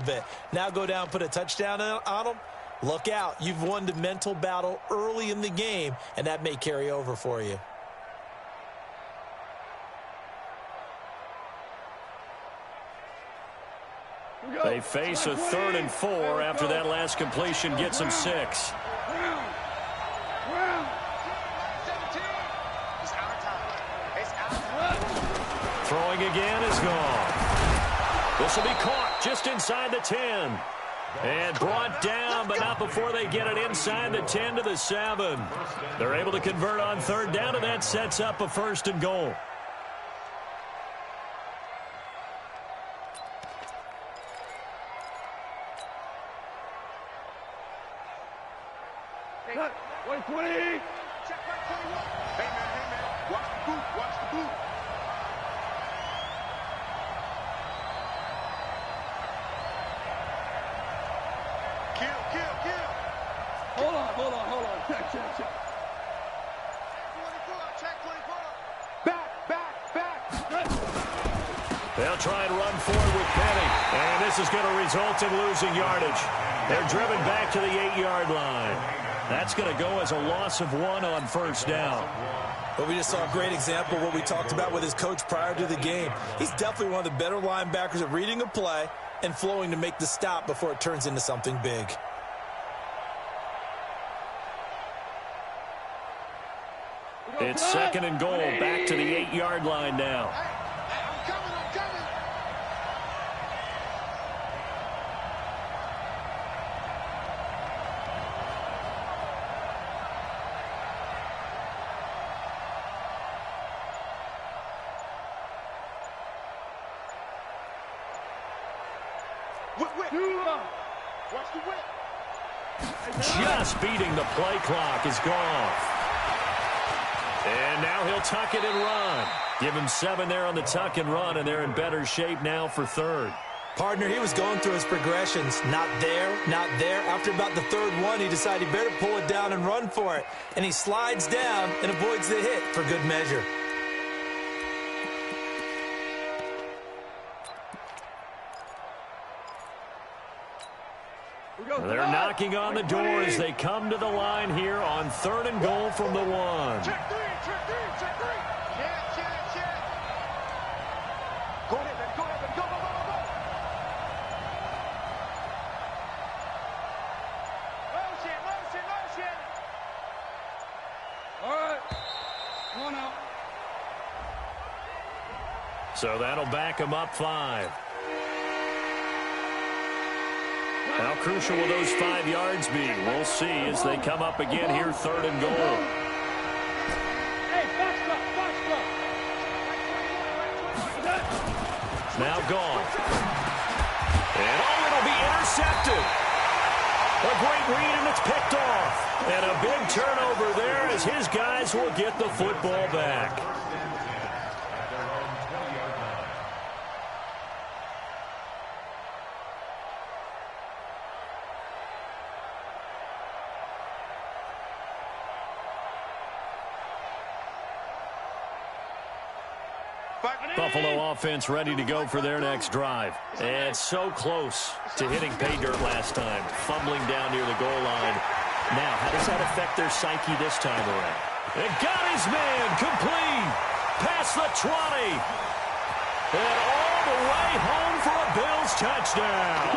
bit. Now go down, put a touchdown on them. Look out. You've won the mental battle early in the game, and that may carry over for you. They face a 3rd and 4 after that last completion gets them 6. Throwing again is gone. This will be caught just inside the 10. And brought down, but not before they get it inside the 10 to the 7. They're able to convert on 3rd down, and that sets up a 1st and goal. Check 20. Check 21. Hey, man. Watch the boot. Watch the boot. Kill. Hold on. Check. Check 24. Back. They'll try and run forward with Penny. And this is going to result in losing yardage. They're driven back to the 8-yard line. That's going to go as a loss of 1 on 1st down. But we just saw a great example of what we talked about with his coach prior to the game. He's definitely one of the better linebackers at reading a play and flowing to make the stop before it turns into something big. It's 2nd and goal, back to the 8-yard line now. I'm coming. Watch the whip. Just beating the play clock is gone. And now he'll tuck it and run. Give him 7 there on the tuck and run, and they're in better shape now for 3rd. Partner, he was going through his progressions. Not there. After about the 3rd one, he decided he better pull it down and run for it. And he slides down and avoids the hit for good measure. They're knocking on the door as they come to the line here on 3rd and goal from the 1. Check 3. Check. Go ahead, go. Motion. All right. Come on out. So that'll back him up 5. How crucial will those 5 yards be? We'll see as they come up again here, 3rd and goal. Hey, box Now gone. And it'll be intercepted. A great read, and it's picked off. And a big turnover there as his guys will get the football back. Buffalo offense ready to go for their next drive. And so close to hitting pay dirt last time. Fumbling down near the goal line. Now, how does that affect their psyche this time around? And got his man complete. Past the 20. And all the way home for a Bills touchdown.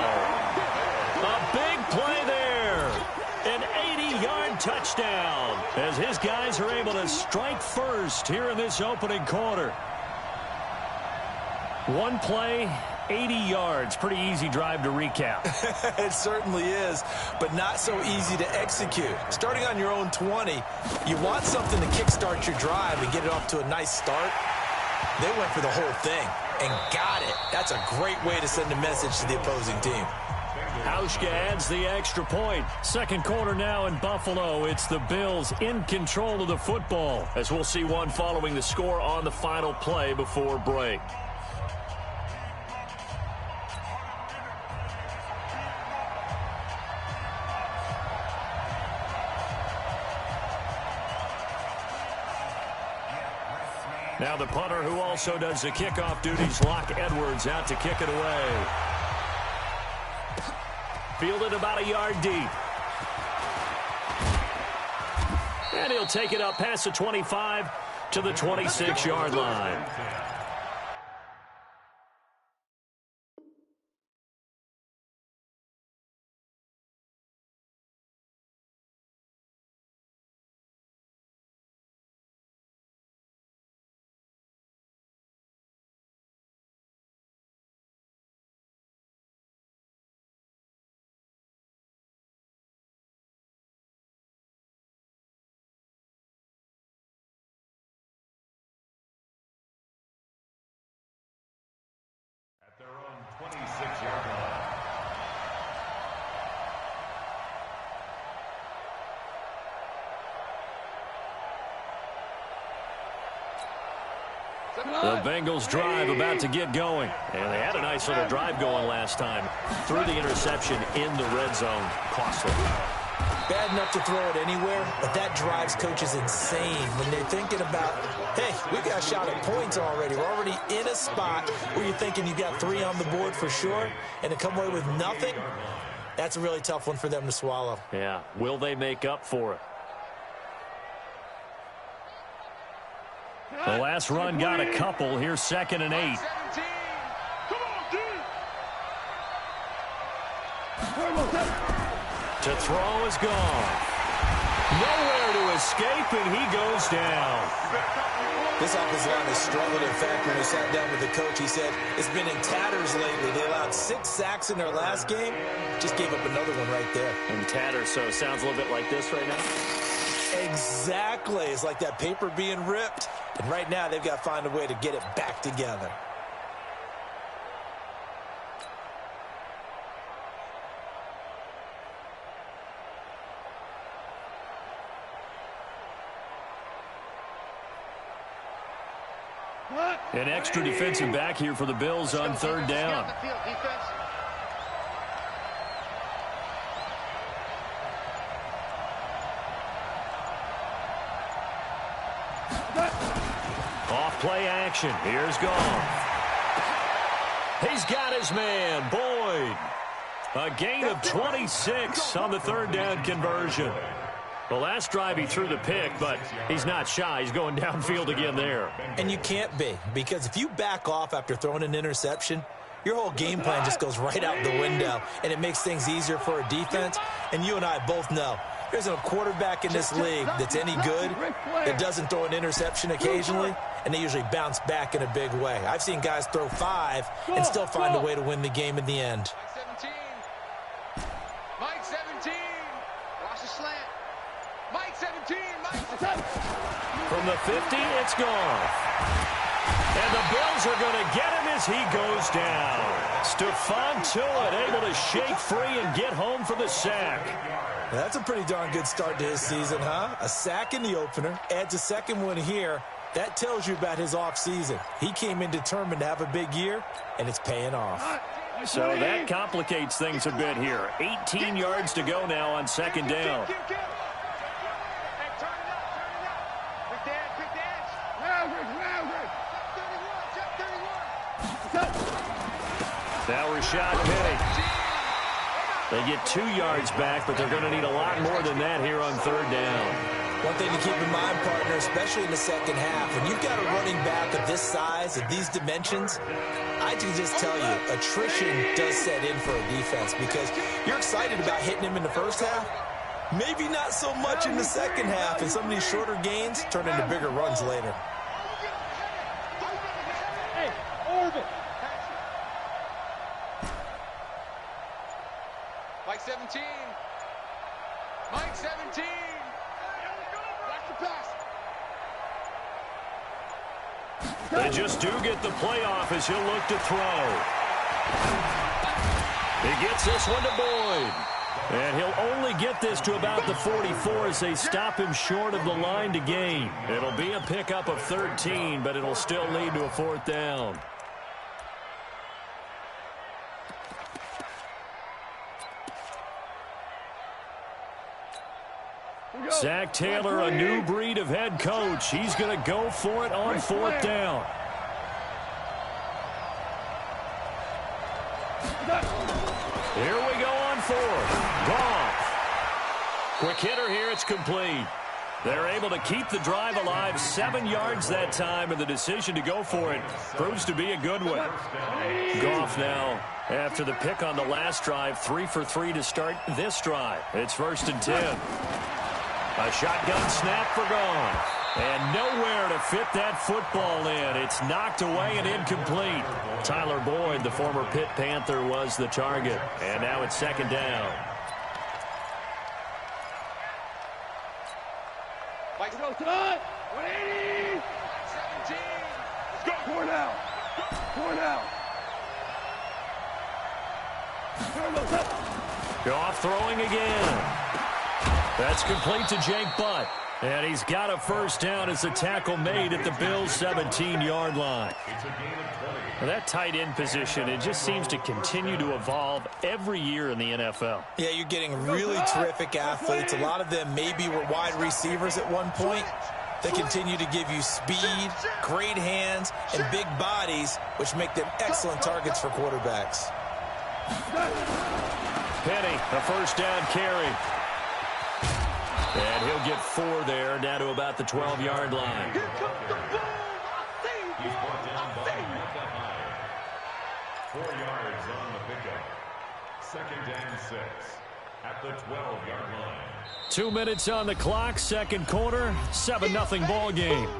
A big play there. An 80-yard touchdown. As his guys are able to strike first here in this opening quarter. One play, 80 yards. Pretty easy drive to recap. It certainly is, but not so easy to execute. Starting on your own 20, you want something to kickstart your drive and get it off to a nice start. They went for the whole thing and got it. That's a great way to send a message to the opposing team. Hauschka adds the extra point. 2nd quarter now in Buffalo. It's the Bills in control of the football, as we'll see one following the score on the final play before break. Now the punter, who also does the kickoff duties, Locke Edwards, out to kick it away. Fielded about a yard deep. And he'll take it up past the 25 to the 26-yard line. Their own 26-yard line. The Bengals drive about to get going. And they had a nice little drive going last time. Threw the interception in the red zone. Costly. Bad enough to throw it anywhere, but that drives coaches insane when they're thinking about, hey, we got a shot at points already. We're already in a spot where you're thinking you got 3 on the board for sure, and to come away with nothing, that's a really tough one for them to swallow. Yeah, will they make up for it? The last run got a couple. Here's 2nd and 8. To throw is gone. Nowhere to escape, and he goes down. This offensive line has struggled. In fact, when we sat down with the coach, he said it's been in tatters lately. They allowed 6 sacks in their last game. Just gave up another one right there. In tatters, so it sounds a little bit like this right now. Exactly. It's like that paper being ripped. And right now, they've got to find a way to get it back together. An extra defensive back here for the Bills on 3rd down. Off play action. Here's Goff. He's got his man, Boyd. A gain of 26 on the 3rd down conversion. The last drive he threw the pick, but he's not shy. He's going downfield again there. And you can't be, because if you back off after throwing an interception, your whole game plan just goes right out the window, and it makes things easier for a defense. And you and I both know there's a quarterback in this league that's any good that doesn't throw an interception occasionally, and they usually bounce back in a big way. I've seen guys throw 5 and still find a way to win the game in the end. Mike 17. Watch the slant. Mike 17. From the 50, it's gone. And the Bills are going to get him as he goes down. Stephon Tuitt able to shake free and get home for the sack. That's a pretty darn good start to his season, huh? A sack in the opener, adds a second one here. That tells you about his offseason. He came in determined to have a big year, and it's paying off. So that complicates things a bit here. 18 yards to go now on 2nd down. Now Rashad Penny. They get 2 yards back, but they're going to need a lot more than that here on 3rd down. One thing to keep in mind, partner, especially in the second half, when you've got a running back of this size, of these dimensions, I can just tell you, attrition does set in for a defense because you're excited about hitting him in the first half. Maybe not so much in the second half, and some of these shorter gains turn into bigger runs later. Hey, orbit. Mike 17. Mike 17. Watch the pass. They just do get the playoff as he'll look to throw. He gets this one to Boyd. And he'll only get this to about the 44 as they stop him short of the line to gain. It'll be a pickup of 13, but it'll still lead to a 4th down. Zach Taylor, a new breed of head coach. He's going to go for it on 4th down. Here we go on 4. Goff. Quick hitter here. It's complete. They're able to keep the drive alive. 7 yards that time, and the decision to go for it proves to be a good one. Goff now, after the pick on the last drive, 3 for 3 to start this drive. It's 1st and 10. A shotgun snap for Goff. And nowhere to fit that football in. It's knocked away and incomplete. Tyler Boyd, the former Pitt Panther, was the target. And now it's 2nd down. Let's go, son! 180! 17! Let's go! 4 now! 4 now! Goff throwing again. That's complete to Jake Butt. And he's got a 1st down as the tackle made at the Bills' 17-yard line. Now that tight end position, it just seems to continue to evolve every year in the NFL. Yeah, you're getting really terrific athletes. A lot of them maybe were wide receivers at one point. They continue to give you speed, great hands, and big bodies, which make them excellent targets for quarterbacks. Penny, a 1st down carry. And he'll get 4 there, down to about the 12-yard line. He's brought down by Metcalf. 4 yards on the pickup. 2nd and 6 at the 12-yard line. 2 minutes on the clock, 2nd quarter, 7-0 ball game.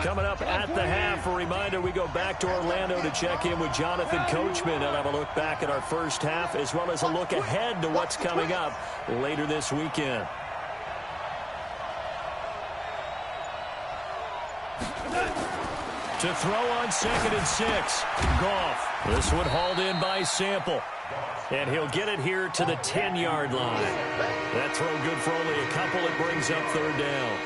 Coming up at the half, a reminder, we go back to Orlando to check in with Jonathan Coachman and have a look back at our first half, as well as a look ahead to what's coming up later this weekend. To throw on 2nd and 6, Goff. This one hauled in by Sample. And he'll get it here to the 10-yard line. That throw good for only a couple. It brings up 3rd down.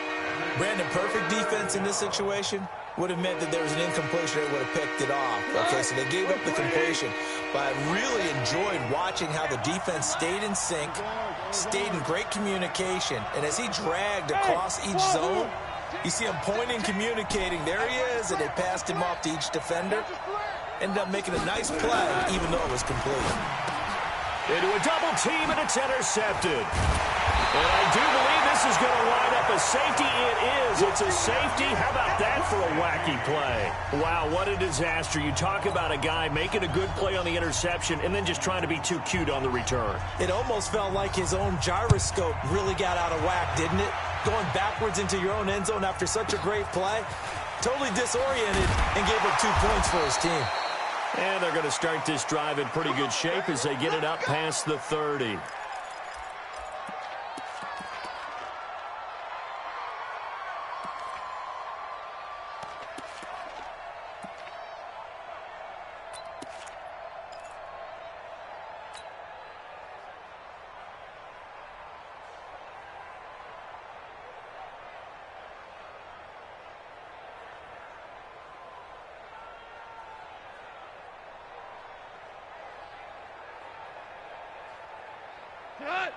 Brandon, perfect defense in this situation would have meant that there was an incompletion. They would have picked it off. Okay, so they gave up the completion. But I really enjoyed watching how the defense stayed in sync, stayed in great communication. And as he dragged across each zone, you see him pointing, communicating. There he is, and they passed him off to each defender. Ended up making a nice play, even though it was complete. Into a double team, and it's intercepted. And I do believe this is going to wind up a safety. It is. It's a safety. How about that for a wacky play? Wow, what a disaster. You talk about a guy making a good play on the interception and then just trying to be too cute on the return. It almost felt like his own gyroscope really got out of whack, didn't it? Going backwards into your own end zone after such a great play. Totally disoriented and gave up 2 points for his team. And they're going to start this drive in pretty good shape as they get it up past the 30.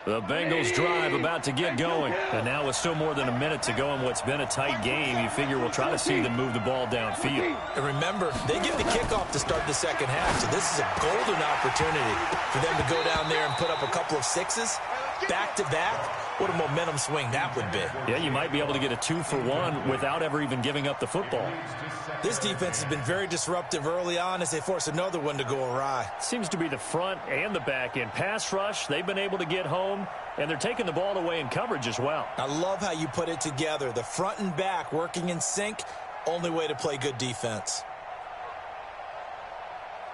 The Bengals drive about to get going. And now with still more than a minute to go in what's been a tight game, you figure we'll try to see them move the ball downfield. And remember, they get the kickoff to start the 2nd half, so this is a golden opportunity for them to go down there and put up a couple of 6s back-to-back. What a momentum swing that would be. Yeah, you might be able to get a 2-for-1 without ever even giving up the football. This defense has been very disruptive early on as they force another one to go awry. Seems to be the front and the back end. Pass rush, they've been able to get home, and they're taking the ball away in coverage as well. I love how you put it together. The front and back working in sync, only way to play good defense.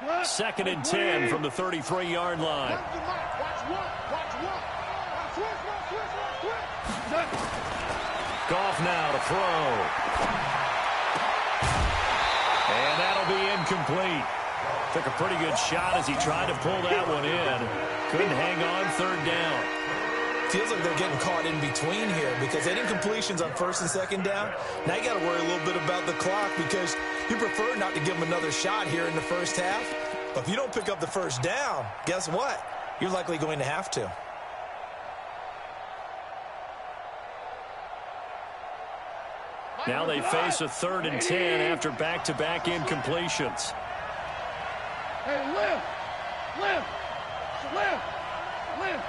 2nd and 10 from the 33-yard line. Goff now to throw. And that'll be incomplete. Took a pretty good shot as he tried to pull that one in. Couldn't hang on, 3rd down. Feels like they're getting caught in between here because they didn't completions on 1st and 2nd down. Now you got to worry a little bit about the clock because you prefer not to give them another shot here in the 1st half. But if you don't pick up the 1st down, guess what? You're likely going to have to. Now they face a 3rd and 10 after back-to-back incompletions. Hey, lift! Lift! Lift! Lift!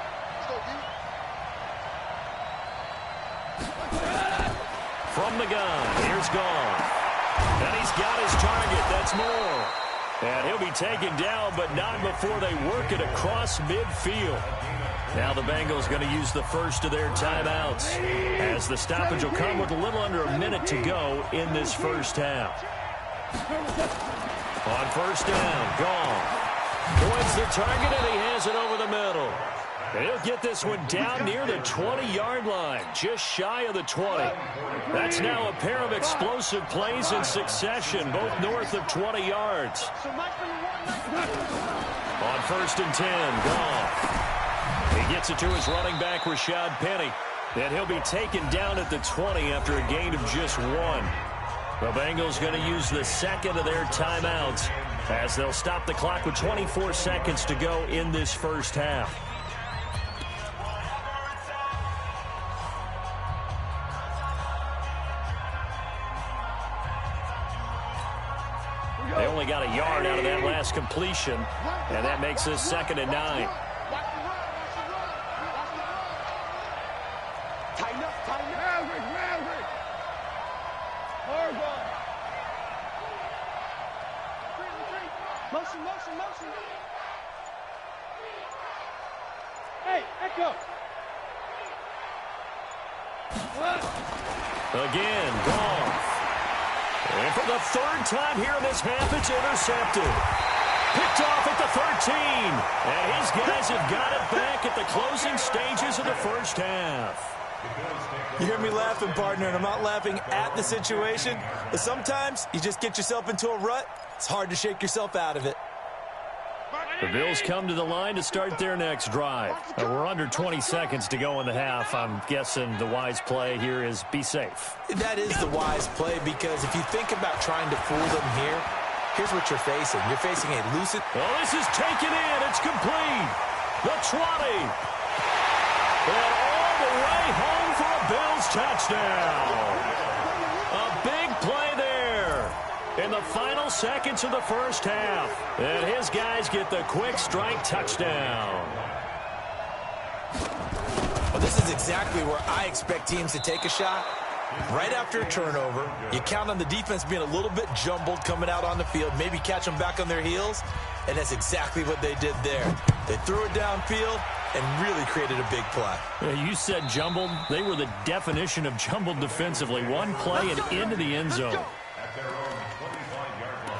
From the gun, here's Goff. And he's got his target. That's more. And he'll be taken down, but not before they work it across midfield. Now the Bengals going to use the first of their timeouts, as the stoppage will come with a little under a minute to go in this first half. On 1st down, Goff points the target, and he has it over the middle. And he'll get this one down near the 20-yard line, just shy of the 20. That's now a pair of explosive plays in succession, both north of 20 yards. On 1st and 10, Goff. He gets it to his running back, Rashad Penny. And he'll be taken down at the 20 after a gain of just 1. The Bengals going to use the second of their timeouts, as they'll stop the clock with 24 seconds to go in this first half. They only got a yard out of that last completion, and that makes this 2nd and 9. Motion. Hey, Echo. Again, Goff. And for the 3rd time here in this half, it's intercepted. Picked off at the 13. And his guys have got it back at the closing stages of the first half. You hear me laughing, partner, and I'm not laughing at the situation, but sometimes you just get yourself into a rut. It's hard to shake yourself out of it. The Bills come to the line to start their next drive. We're under 20 seconds to go in the half. I'm guessing the wise play here is be safe. That is the wise play, because if you think about trying to fool them here, here's what you're facing. You're facing a lucid... Well, this is taken in. It's complete. The 20. And all the way home for a Bills touchdown. A big play there in the final seconds of the first half. And his guys get the quick strike touchdown. Well, this is exactly where I expect teams to take a shot. Right after a turnover, you count on the defense being a little bit jumbled coming out on the field, maybe catch them back on their heels, and that's exactly what they did there. They threw it downfield and really created a big play. Yeah, you said jumbled. They were the definition of jumbled defensively. One play and into the end zone. At their own 25-yard line.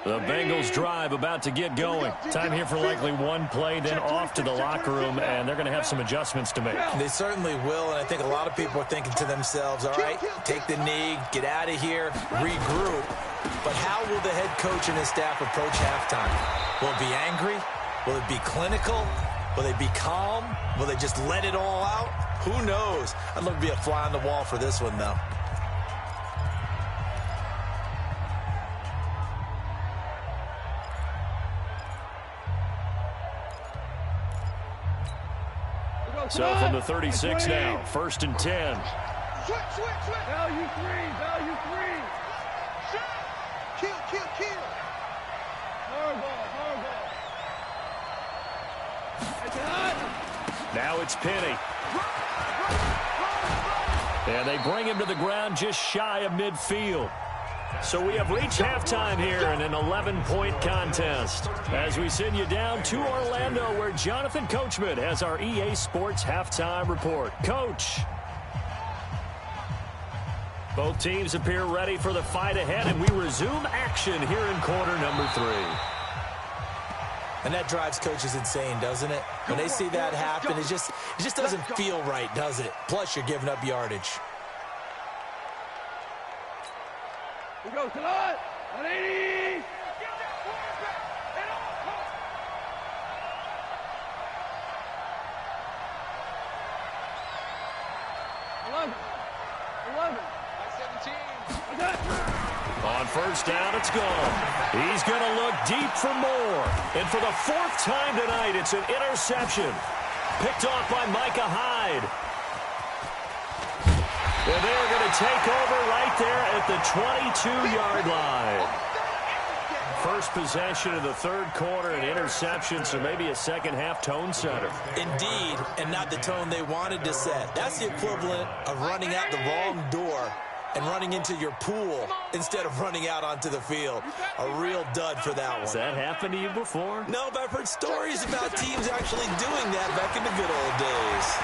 The Bengals drive about to get going. Time here for likely one play, then off to the locker room, and they're going to have some adjustments to make. They certainly will, and I think a lot of people are thinking to themselves, all right, take the knee, get out of here, regroup. But how will the head coach and his staff approach halftime? Will it be angry? Will it be clinical? Will they be calm? Will they just let it all out? Who knows? I'd love to be a fly on the wall for this one, though. So from the 36 now, 1st and 10. Switch. Value three. Kill. Hard ball. Now it's Penny. And they bring him to the ground just shy of midfield. So we have reached halftime here in an 11-point contest, as we send you down to Orlando, where Jonathan Coachman has our EA Sports halftime report. Coach. Both teams appear ready for the fight ahead, and we resume action here in quarter number 3. And that drives coaches insane, doesn't it? When they see that happen, it just doesn't feel right, does it? Plus, you're giving up yardage. We go tonight. 180. On first down, it's gone. He's going to look deep for more. And for the fourth time tonight, it's an interception. Picked off by Micah Hyde. And they're going to take over right there at the 22-yard line. First possession of the third quarter, an interception, so maybe a second-half tone setter. Indeed, and not the tone they wanted to set. That's the equivalent of running out the wrong door and running into your pool instead of running out onto the field. A real dud for that one. Has that happened to you before? No, but I've heard stories about teams actually doing that back in the good old days.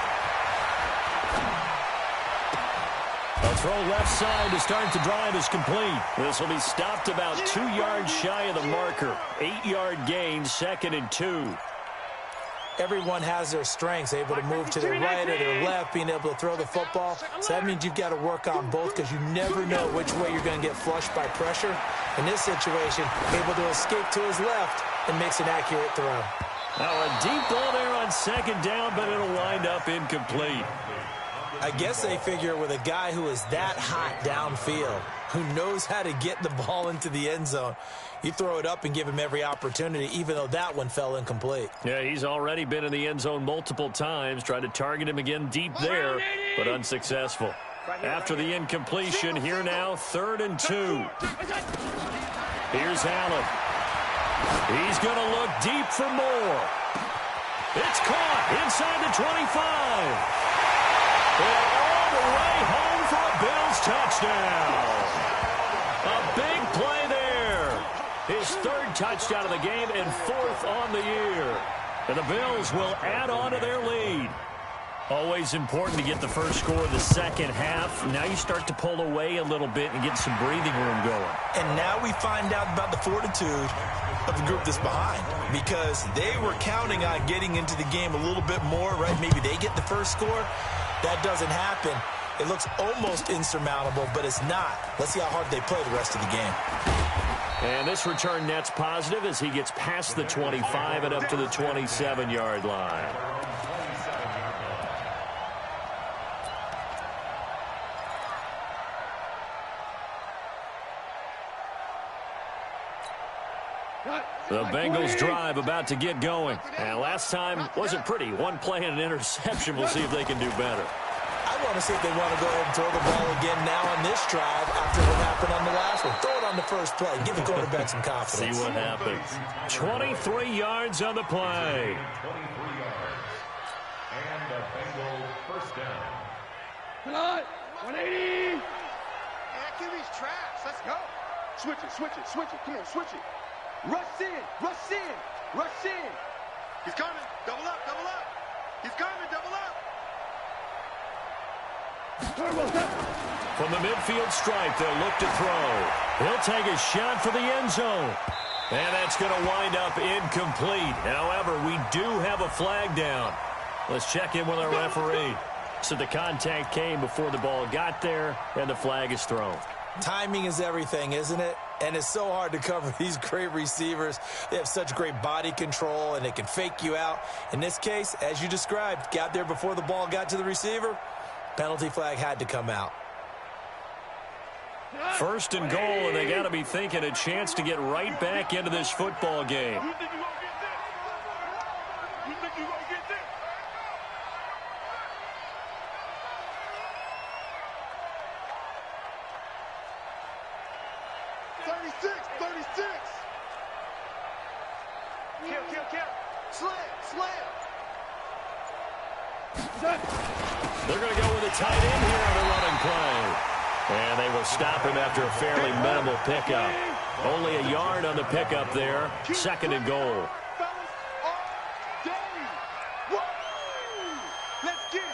A throw left side to start the drive is complete. This will be stopped about 2 yards shy of the marker. 8-yard gain, 2nd and 2. Everyone has their strengths, able to move to their right or their left, being able to throw the football. So that means you've got to work on both because you never know which way you're going to get flushed by pressure. In this situation, able to escape to his left and makes an accurate throw. Now a deep ball there on 2nd down, but it'll wind up incomplete. I guess they figure with a guy who is that hot downfield, who knows how to get the ball into the end zone, you throw it up and give him every opportunity, even though that one fell incomplete. Yeah, he's already been in the end zone multiple times, tried to target him again deep there, but unsuccessful. After the incompletion, here now, 3rd and 2. Here's Allen. He's going to look deep for more. It's caught inside the 25. And all the way home for a Bills touchdown. A big play there. His 3rd touchdown of the game and 4th on the year. And the Bills will add on to their lead. Always important to get the first score of the second half. Now you start to pull away a little bit and get some breathing room going. And now we find out about the fortitude of the group that's behind, because they were counting on getting into the game a little bit more, right? Maybe they get the first score. That doesn't happen. It looks almost insurmountable, but it's not. Let's see how hard they play the rest of the game. And this return net's positive as he gets past the 25 and up to the 27-yard line. The Bengals drive about to get going. And last time wasn't pretty. One play and an interception. We'll see if they can do better. I want to see if they want to go ahead and throw the ball again now on this drive after what happened on the last one. Throw it on the first play. Give the quarterback some confidence. See what happens. 23 yards on the play. 23 yards. And the Bengals first down. Cut! 180! Man, QB's trash. Let's go. Switch it, switch it, switch it. Come on, switch it. Rush in, rush in, rush in. He's coming. Double up, double up. He's coming, double up. From the midfield stripe, they'll look to throw. He'll take a shot for the end zone. And that's going to wind up incomplete. However, we do have a flag down. Let's check in with our referee. So the contact came before the ball got there, and the flag is thrown. Timing is everything, isn't it? And it's so hard to cover these great receivers. They have such great body control, and they can fake you out. In this case, as you described, got there before the ball got to the receiver. Penalty flag had to come out. 1st and goal, and they got to be thinking a chance to get right back into this football game. You think you're going to get this? You think you're going to get this? 36, 36. Kill. Slam. They're going to go with a tight end here on the running play. And they will stop him after a fairly minimal pickup. Only a yard on the pickup there. 2nd and goal. Let's get it.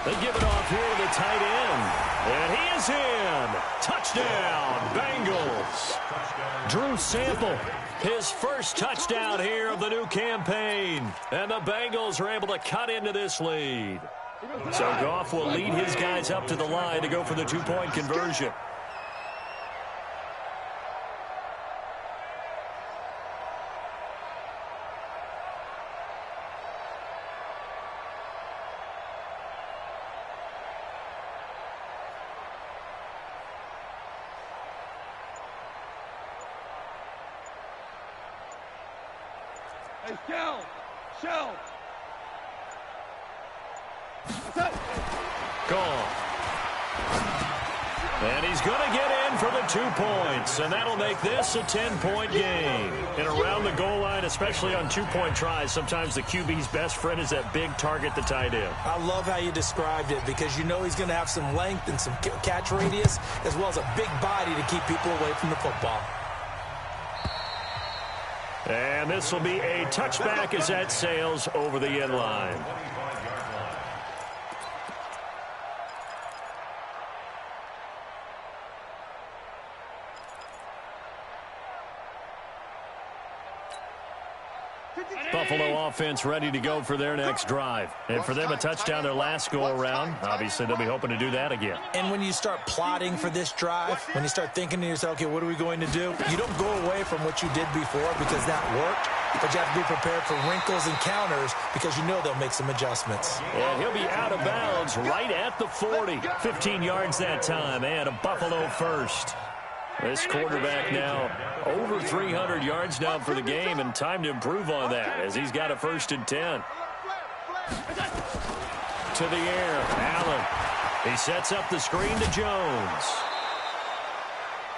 They give it off here to the tight end. And he is in. Touchdown, Bengals. Drew Sample, his first touchdown here of the new campaign. And the Bengals are able to cut into this lead. So Goff will lead his guys up to the line to go for the 2-point conversion. Hey, Shell. Gone. And he's going to get in for the 2 points, and that'll make this a 10-point game. And around the goal line, especially on 2-point tries, sometimes the QB's best friend is that big target, the tight end. I love how you described it because you know he's going to have some length and some catch radius as well as a big body to keep people away from the football. And this will be a touchback as that sails over the end line. Buffalo offense ready to go for their next drive. And for them, a touchdown their last go-around. Obviously, they'll be hoping to do that again. And when you start plotting for this drive, when you start thinking to yourself, okay, what are we going to do? You don't go away from what you did before because that worked, but you have to be prepared for wrinkles and counters because you know they'll make some adjustments. And he'll be out of bounds right at the 40. 15 yards that time, and a Buffalo first. This quarterback now over 300 yards now for the game, and time to improve on that as he's got a 1st and 10. To the air, Allen. He sets up the screen to Jones.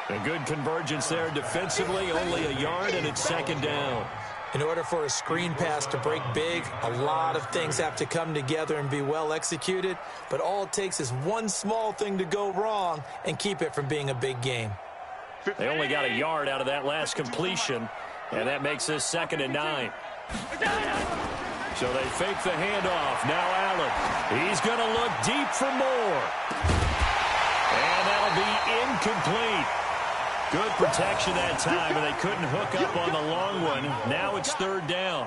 A good convergence there defensively, only a yard, and it's 2nd down. In order for a screen pass to break big, a lot of things have to come together and be well executed, but all it takes is one small thing to go wrong and keep it from being a big game. They only got a yard out of that last completion, and that makes this 2nd and 9. So they fake the handoff. Now Allen. He's going to look deep for more. And that'll be incomplete. Good protection that time, and they couldn't hook up on the long one. Now it's 3rd down.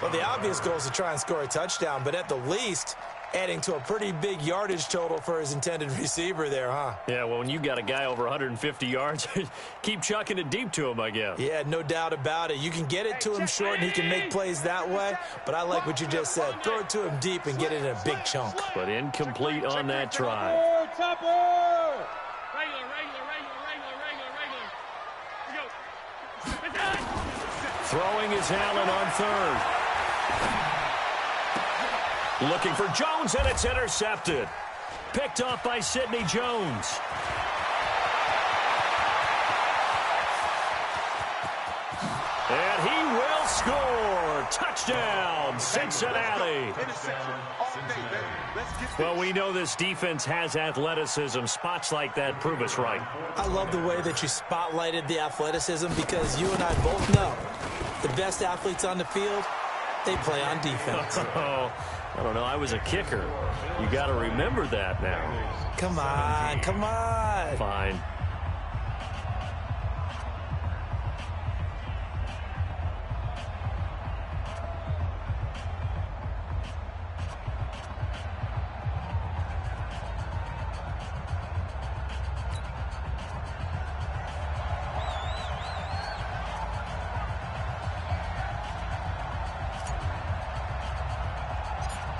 Well, the obvious goal is to try and score a touchdown, but at the least, adding to a pretty big yardage total for his intended receiver there, huh? Yeah, well, when you got a guy over 150 yards, keep chucking it deep to him, I guess. Yeah, no doubt about it. You can get it to him short, and he can make plays that way, but I like what you just said. Throw it to him deep and get it in a big chunk. But incomplete on that try. Throwing is Allen on 3rd. Looking for Jones, and it's intercepted. Picked off by Sidney Jones. And he will score. Touchdown, Cincinnati. Well, we know this defense has athleticism. Spots like that prove us right. I love the way that you spotlighted the athleticism because you and I both know the best athletes on the field, they play on defense. I don't know. I was a kicker. You got to remember that now. Come on. Come on. Fine.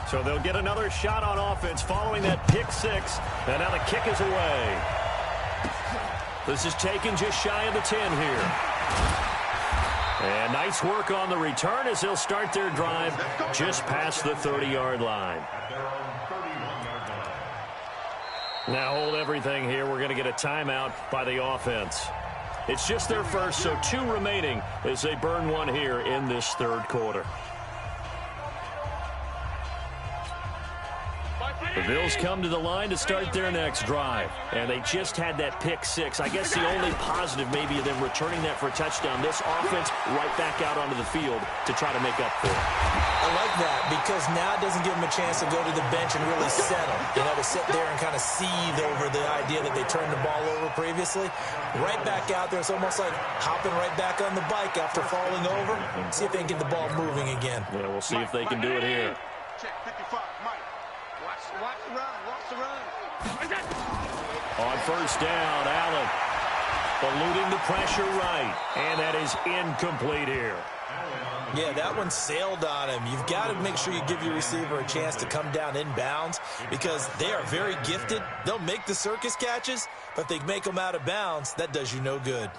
So they'll get another shot on offense following that pick 6. And now the kick is away. This is taken just shy of the 10 here. And nice work on the return as they'll start their drive just past the 30-yard line. Now hold everything here. We're going to get a timeout by the offense. It's just their first, so 2 remaining as they burn one here in this 3rd quarter. The Bills come to the line to start their next drive. And they just had that pick 6. I guess the only positive maybe of them returning that for a touchdown. This offense right back out onto the field to try to make up for it. I like that because now it doesn't give them a chance to go to the bench and really settle. You know, to sit there and kind of seethe over the idea that they turned the ball over previously. Right back out there. It's almost like hopping right back on the bike after falling over. See if they can get the ball moving again. Yeah, we'll see if they can do it here. Check 55, Mike. Watch the run. Watch the run. On 1st down, Allen eluding the pressure right. And that is incomplete here. Yeah, that one sailed on him. You've got to make sure you give your receiver a chance to come down inbounds because they are very gifted. They'll make the circus catches, but if they make them out of bounds, that does you no good.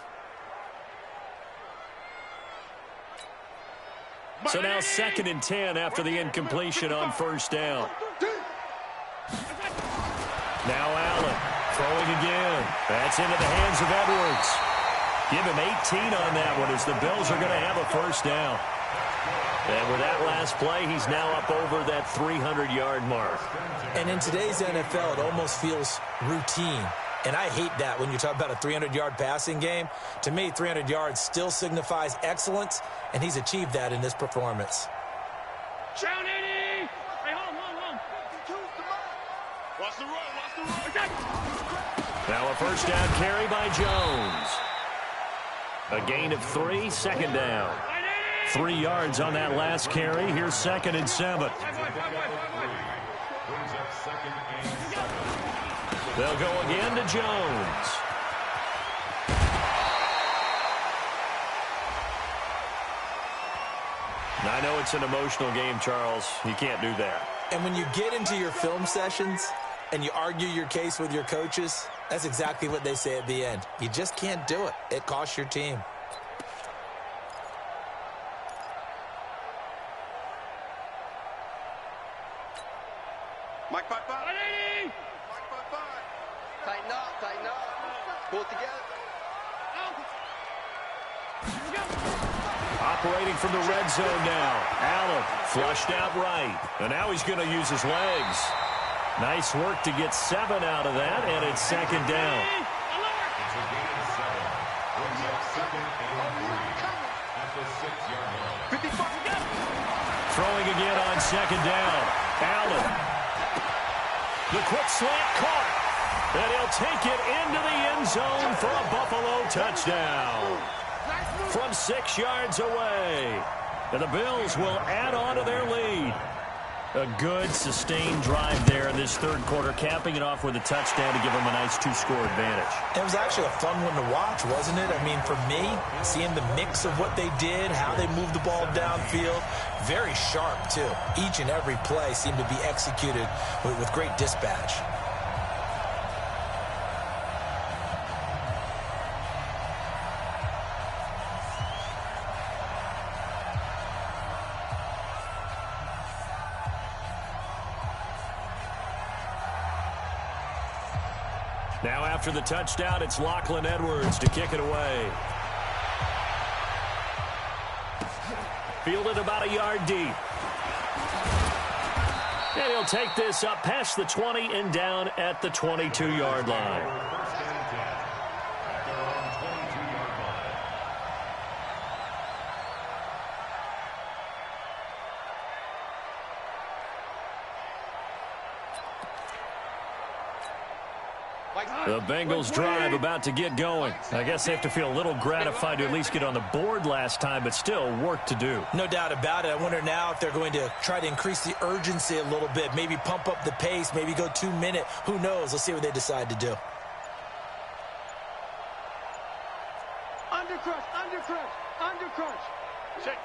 So now 2nd and 10 after the incompletion on first down. Now Allen throwing again. That's into the hands of Edwards. Give him 18 on that one as the Bills are going to have a first down. And with that last play, he's now up over that 300-yard mark. And in today's NFL, it almost feels routine. And I hate that when you talk about a 300-yard passing game. To me, 300 yards still signifies excellence, and he's achieved that in this performance. Down 80! Hey, hold. Watch the run. Now a first down carry by Jones. A gain of 3, 2nd down. 3 yards on that last carry. Here's 2nd and 7. They'll go again to Jones. I know it's an emotional game, Charles. You can't do that. And when you get into your film sessions and you argue your case with your coaches, that's exactly what they say at the end. You just can't do it. It costs your team. Mike 5-5. Mike 5-5. Tighten up. Pull it together. Operating from the red zone now. Allen flushed out right. And now he's going to use his legs. Nice work to get 7 out of that, and it's 2nd down. It's a gain of 7. Brings up 2nd and 3 at the 6-yard line. Throwing again on 2nd down. Allen. The quick slant caught. And he'll take it into the end zone for a Buffalo touchdown. From 6 yards away. And the Bills will add on to their lead. A good, sustained drive there in this third quarter, capping it off with a touchdown to give them a nice 2-score advantage. It was actually a fun one to watch, wasn't it? I mean, for me, seeing the mix of what they did, how they moved the ball downfield, very sharp, too. Each and every play seemed to be executed with great dispatch. Now after the touchdown, it's Lachlan Edwards to kick it away. Fielded about a yard deep. And he'll take this up past the 20 and down at the 22-yard line. The Bengals drive about to get going. I guess they have to feel a little gratified to at least get on the board last time, but still work to do. No doubt about it. I wonder now if they're going to try to increase the urgency a little bit, maybe pump up the pace, maybe go 2-minute. Who knows? Let's see what they decide to do. Undercrush. Check.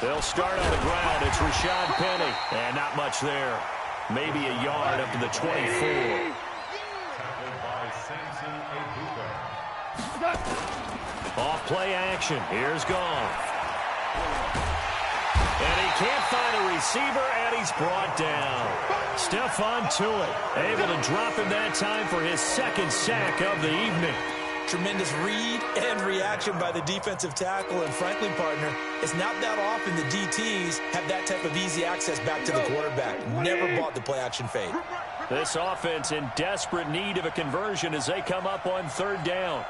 They'll start on the ground. It's Rashad Penny. And not much there. Maybe a yard up to the 24. Off play action. Here's Goff. And he can't find a receiver, and he's brought down. Stephon Tuitt able to drop him that time for his 2nd sack of the evening. Tremendous read and reaction by the defensive tackle. And frankly, partner, it's not that often the DTs have that type of easy access back to the quarterback. Never bought the play-action fade. This offense in desperate need of a conversion as they come up on 3rd down.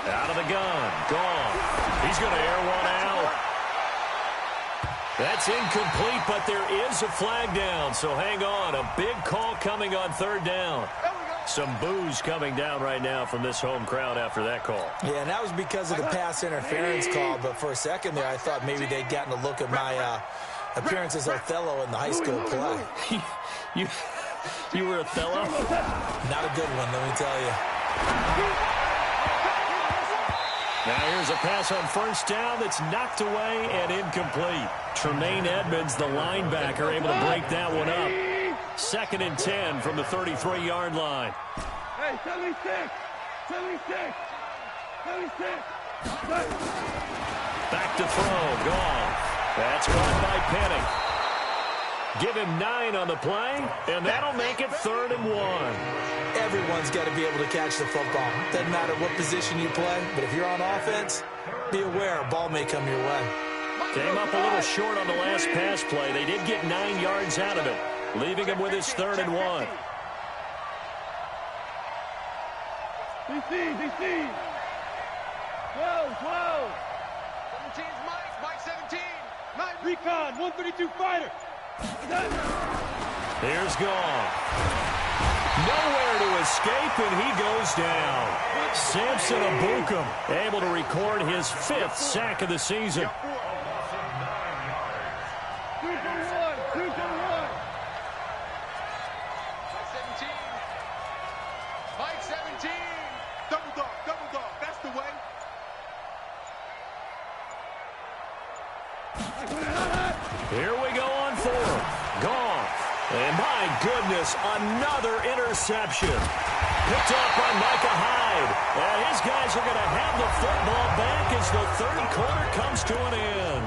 Out of the gun. Gone. He's going to air one out. That's incomplete, but there is a flag down, so hang on. A big call coming on 3rd down. Some boos coming down right now from this home crowd after that call. Yeah, and that was because of the pass interference call, but for a second there I thought maybe they'd gotten a look at my appearance as Othello in the high school play. You were Othello? Not a good one, let me tell you. Now here's a pass on 1st down that's knocked away and incomplete. Tremaine Edmonds, the linebacker, able to break that one up. 2nd and 10 from the 33-yard line. Hey, 76! 76! 76! Back to throw. Gone. That's caught by Penning. Give him 9 on the play, and that'll make it 3rd and 1. Everyone's got to be able to catch the football. Doesn't matter what position you play, but if you're on offense, be aware a ball may come your way. Came up a little short on the last pass play. They did get 9 yards out of it, leaving him with his 3rd and 1. DC! 12! 17's Mike 17. Mike, recon, 132 fighter. Here's Gone. Nowhere to escape, and he goes down. Samson Abukum able to record his 5th sack of the season. 2 for 1. Mike 17. Double dog. That's the way. Here we go on 4th. Gone. And my goodness, another interception. Picked up by Micah Hyde. And his guys are going to have the football back as the 3rd quarter comes to an end.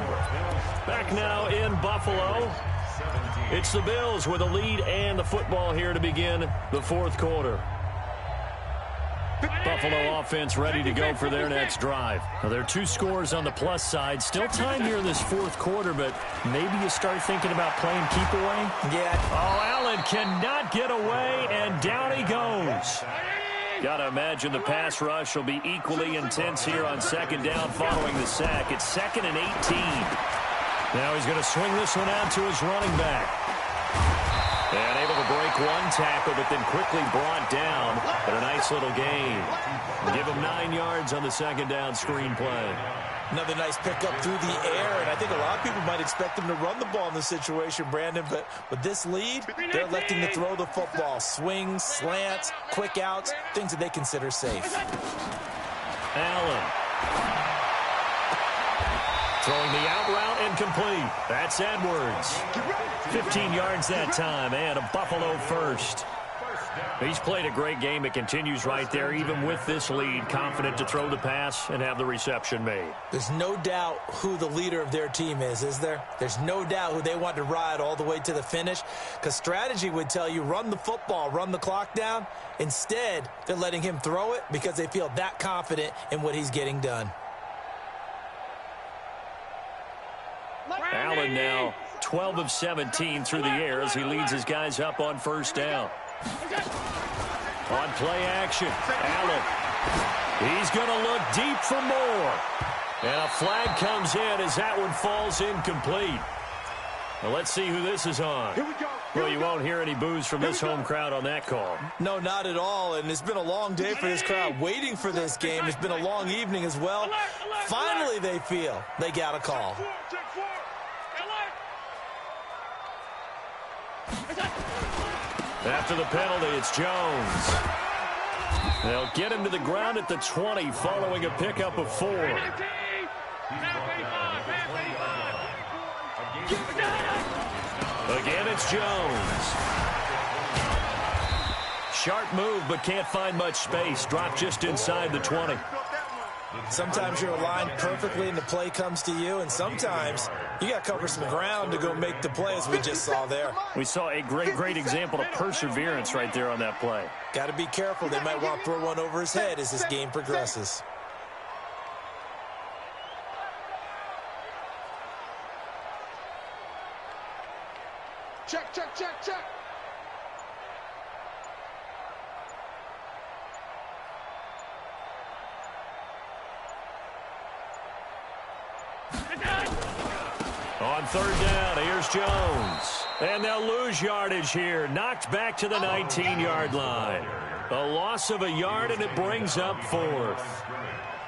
Back now in Buffalo. It's the Bills with a lead and the football here to begin the 4th quarter. Buffalo offense ready to go for their next drive. Now, there are 2 scores on the plus side. Still time here in this 4th quarter, but maybe you start thinking about playing keep away? Yeah. Oh, Allen cannot get away, and down he goes. Got to imagine the pass rush will be equally intense here on 2nd down following the sack. It's 2nd and 18. Now he's going to swing this one out to his running back. And able to break 1 tackle, but then quickly brought down. But a nice little gain. Give him 9 yards on the 2nd down screen play. Another nice pickup through the air, and I think a lot of people might expect him to run the ball in this situation, Brandon, but with this lead, they're electing to throw the football. Swings, slants, quick outs, things that they consider safe. Allen. Throwing the out route and complete. That's Edwards. 15 yards that time, and a Buffalo first. He's played a great game. It continues right there, even with this lead, confident to throw the pass and have the reception made. There's no doubt who the leader of their team is there? There's no doubt who they want to ride all the way to the finish, because strategy would tell you run the football, run the clock down. Instead, they're letting him throw it because they feel that confident in what he's getting done. Allen now 12 of 17 through the air as he leads his guys up on 1st down. On play action, Allen. He's going to look deep for more. And a flag comes in as that one falls incomplete. Now let's see who this is on. Here we go. Well, you won't hear any boos from this home crowd on that call. No, not at all, and it's been a long day for this crowd waiting for this game. It's been a long evening as well. Finally, they feel they got a call. After the penalty, it's Jones. They'll get him to the ground at the 20 following a pickup of 4. Again, it's Jones. Sharp move, but can't find much space. Dropped just inside the 20. Sometimes you're aligned perfectly and the play comes to you, and sometimes you got to cover some ground to go make the play, as we just saw there. We saw a great example of perseverance right there on that play. Got to be careful. They might want to throw one over his head as this game progresses. Check. On 3rd down, here's Jones. And they'll lose yardage here. Knocked back to the 19-yard line. A loss of a yard, and it brings up 4th.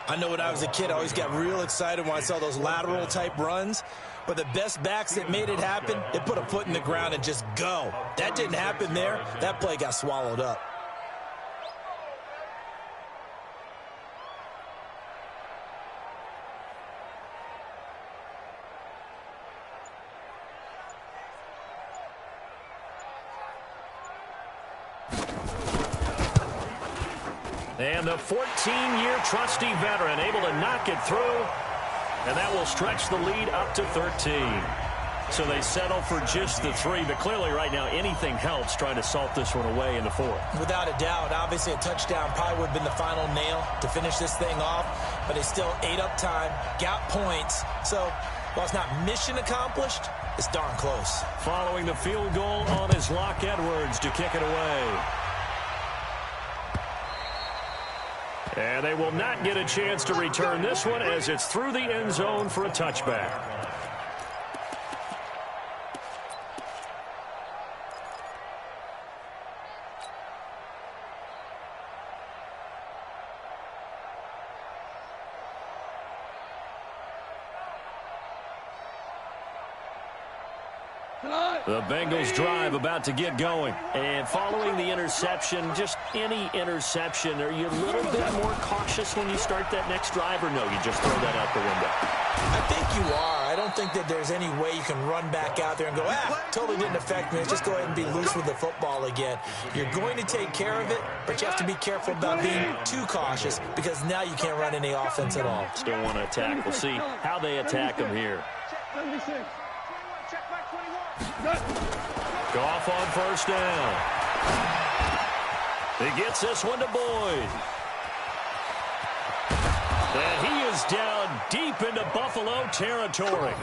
I know when I was a kid, I always got real excited when I saw those lateral-type runs. But the best backs that made it happen, they put a foot in the ground and just go. That didn't happen there. That play got swallowed up. And the 14-year trusty veteran able to knock it through. And that will stretch the lead up to 13. So they settle for just the 3. But clearly right now anything helps trying to salt this one away in the 4th. Without a doubt. Obviously a touchdown probably would have been the final nail to finish this thing off. But they still ate up time, got points. So while it's not mission accomplished, it's darn close. Following the field goal on his Locke Edwards to kick it away. And they will not get a chance to return this one as it's through the end zone for a touchback. The Bengals drive about to get going. And following the interception, just any interception, are you a little bit more cautious when you start that next drive, or no, you just throw that out the window? I think you are. I don't think that there's any way you can run back out there and go, totally didn't affect me. Let's just go ahead and be loose with the football again. You're going to take care of it, but you have to be careful about being too cautious because now you can't run any offense at all. Still want to attack. We'll see how they attack them here. Goff on first down. He gets this one to Boyd. And he is down deep into Buffalo territory.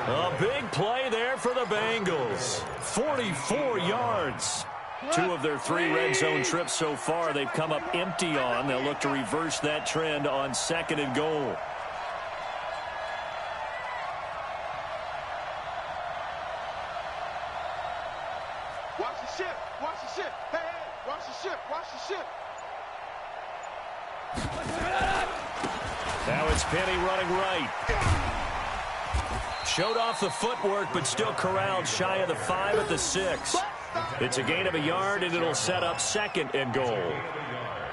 A big play there for the Bengals. 44 yards. 2 of their 3 red zone trips so far they've come up empty on. They'll look to reverse that trend on 2nd and goal. Now it's Penny running right. Showed off the footwork, but still corralled shy of the 5 at the 6. It's a gain of a yard, and it'll set up 2nd and goal.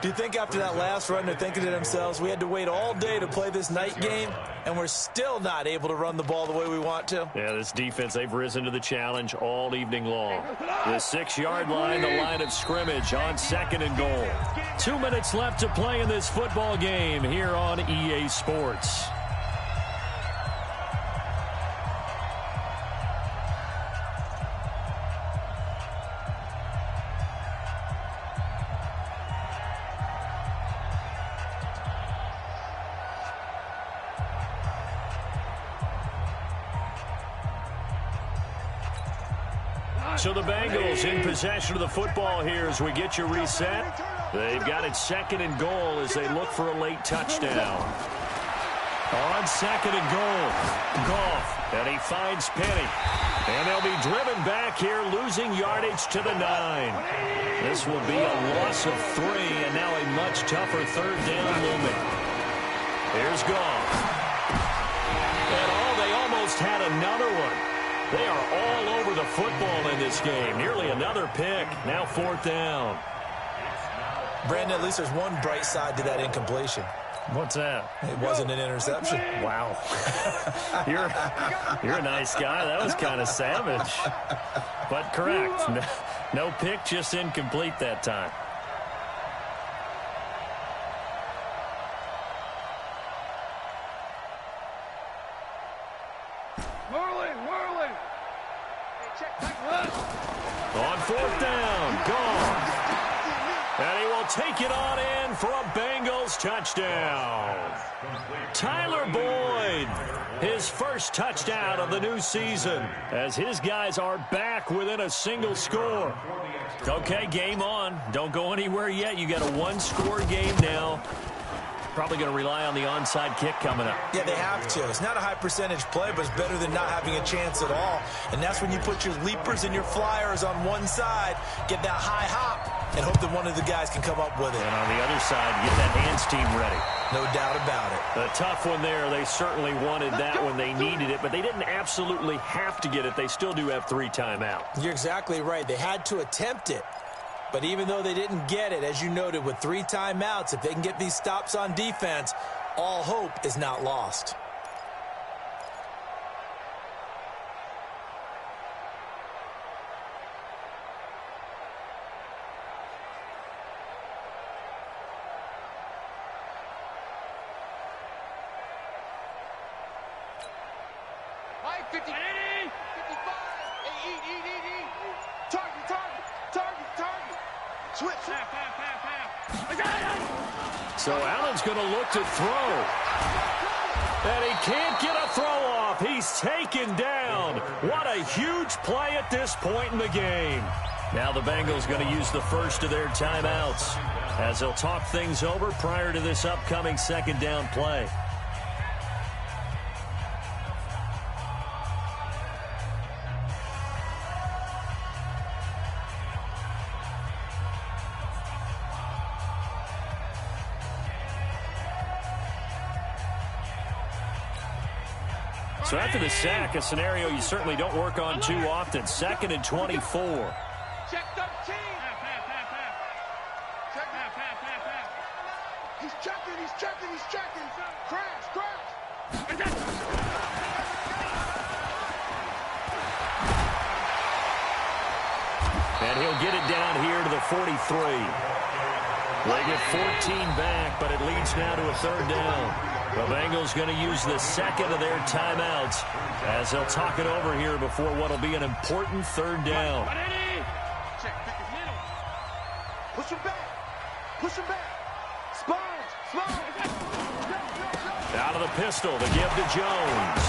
Do you think after that last run they're thinking to themselves, we had to wait all day to play this night game, and we're still not able to run the ball the way we want to? Yeah, this defense, they've risen to the challenge all evening long. The 6-yard line, the line of scrimmage on 2nd and goal. 2 minutes left to play in this football game here on EA Sports. So the Bengals in possession of the football here as we get you reset. They've got it 2nd and goal as they look for a late touchdown. On 2nd and goal, Goff, and he finds Penny. And they'll be driven back here, losing yardage to the 9. This will be a loss of 3, and now a much tougher 3rd down looming. Here's Goff. And they almost had another one. They are all over the football in this game. Nearly another pick. Now 4th down. Brandon, at least there's one bright side to that incompletion. What's that? It wasn't an interception. Wow. You're a nice guy. That was kind of savage. But correct. No pick, just incomplete that time. On 4th down, Goff. And he will take it on in for a Bengals touchdown. Tyler Boyd, his first touchdown of the new season, as his guys are back within a single score. Okay, game on. Don't go anywhere yet. You got a 1-score game now. Probably going to rely on the onside kick coming up. Yeah, they have to. It's not a high percentage play, but it's better than not having a chance at all. And that's when you put your leapers and your flyers on one side, get that high hop, and hope that one of the guys can come up with it. And on the other side, get that hands team ready. No doubt about it. A tough one there. They certainly wanted that when they needed it, but they didn't absolutely have to get it. They still do have 3 timeouts. You're exactly right. They had to attempt it. But even though they didn't get it, as you noted, with 3 timeouts, if they can get these stops on defense, all hope is not lost. 50, 55. Hey, eat. Target. Switch. So Allen's going to look to throw. And he can't get a throw off. He's taken down. What a huge play at this point in the game. Now the Bengals going to use the first of their timeouts as they'll talk things over prior to this upcoming second down play. So after the sack, a scenario you certainly don't work on too often. 2nd and 24. Check 13. He's checking. Crash. And he'll get it down here to the 43. They get 14 back, but it leads now to a third down. The Bengals going to use the second of their timeouts as they'll talk it over here before what will be an important third down. Check, pick his middle. Push him back. Spine. Out of the pistol to give to Jones.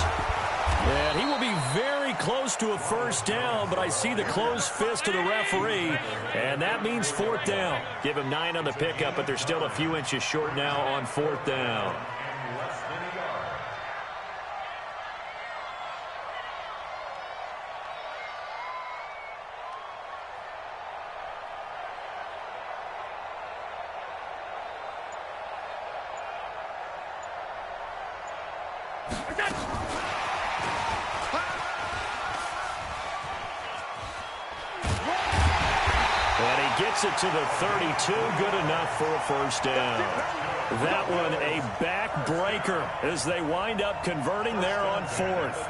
And he will be very close to a first down, but I see the closed fist of the referee, and that means fourth down. Give him 9 on the pickup, but they're still a few inches short now on fourth down. Gets it to the 32, good enough for a first down. That one a backbreaker as they wind up converting there on fourth.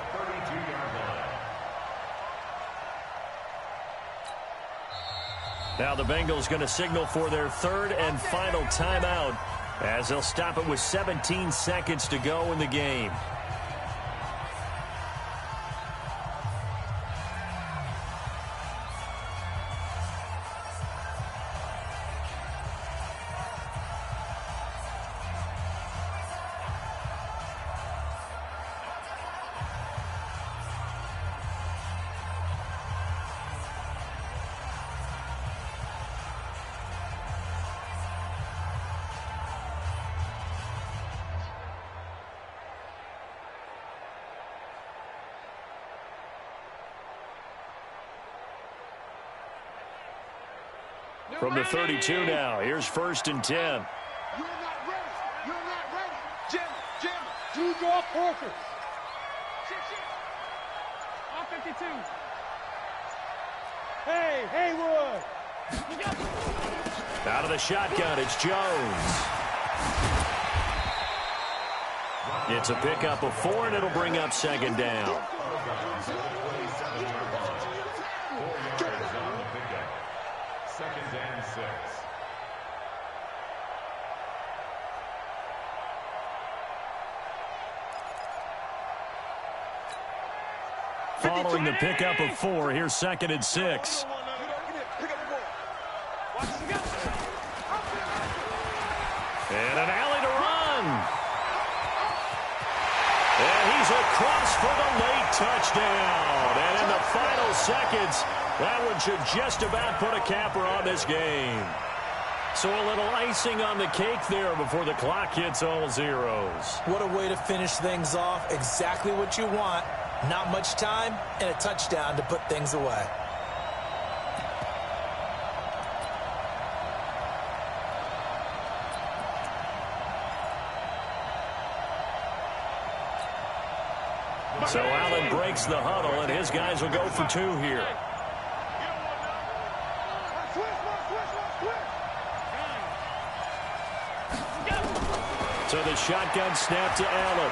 Now the Bengals going to signal for their third and final timeout as they'll stop it with 17 seconds to go in the game. From the 32 now, here's 1st and 10. You're not ready. Jim. Do draw forfeit. Off 52. Hey, Haywood. Out of the shotgun, it's Jones. It's a pickup of 4, and it'll bring up second down. Following the pickup of 4, here's 2nd and 6. And an alley to run. And he's across for the late touchdown. And in the final seconds, that one should just about put a capper on this game. So a little icing on the cake there before the clock hits all zeros. What a way to finish things off. Exactly what you want. Not much time and a touchdown to put things away. So Allen breaks the huddle, and his guys will go for 2 here. So the shotgun snap to Allen.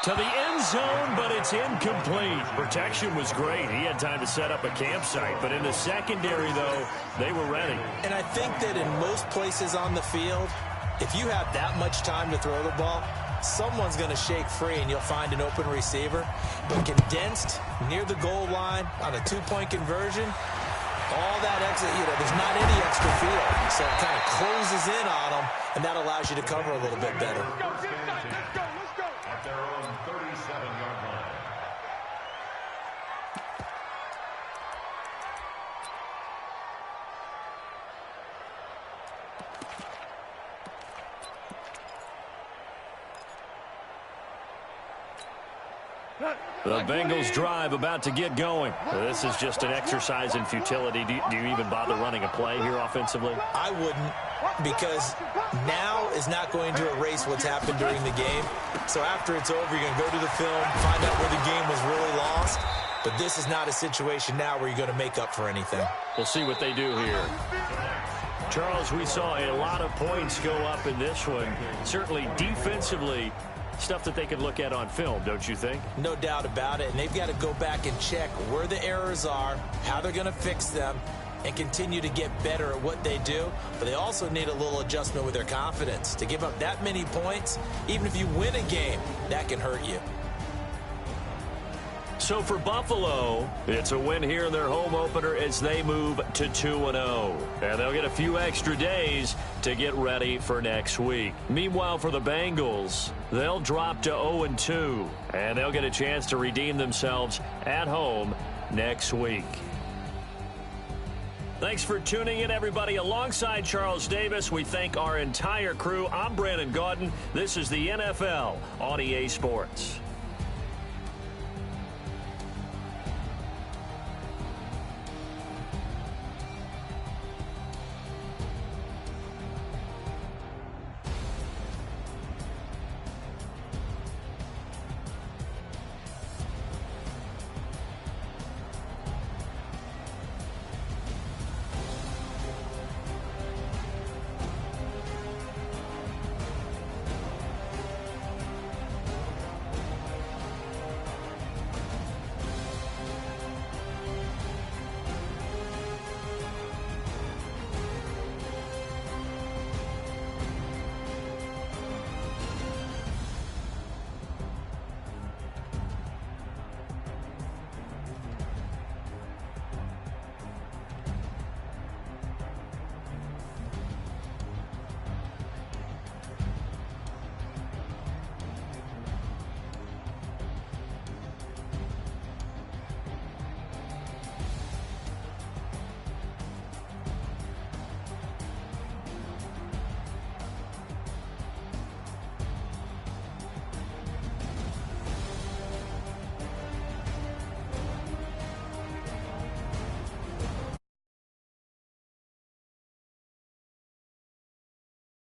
To the end zone, but it's incomplete. Protection was great. He had time to set up a campsite, but in the secondary, though, they were ready. And I think that in most places on the field, if you have that much time to throw the ball, someone's going to shake free and you'll find an open receiver. But condensed near the goal line on a two-point conversion, all that extra, there's not any extra field. So it kind of closes in on them, and that allows you to cover a little bit better. Let's go. At their own 37-yard line. The Bengals drive about to get going. This is just an exercise in futility. Do you even bother running a play here offensively? I wouldn't, because now is not going to erase what's happened during the game. So after it's over, you're going to go to the film, find out where the game was really lost. But this is not a situation now where you're going to make up for anything. We'll see what they do here. Charles, we saw a lot of points go up in this one. Certainly defensively, stuff that they could look at on film, don't you think? No doubt about it. And they've got to go back and check where the errors are, how they're going to fix them, and continue to get better at what they do. But they also need a little adjustment with their confidence. To give up that many points, even if you win a game, that can hurt you. So for Buffalo, it's a win here in their home opener as they move to 2-0. And they'll get a few extra days to get ready for next week. Meanwhile, for the Bengals, they'll drop to 0-2. And they'll get a chance to redeem themselves at home next week. Thanks for tuning in, everybody. Alongside Charles Davis, we thank our entire crew. I'm Brandon Gaudin. This is the NFL on EA Sports.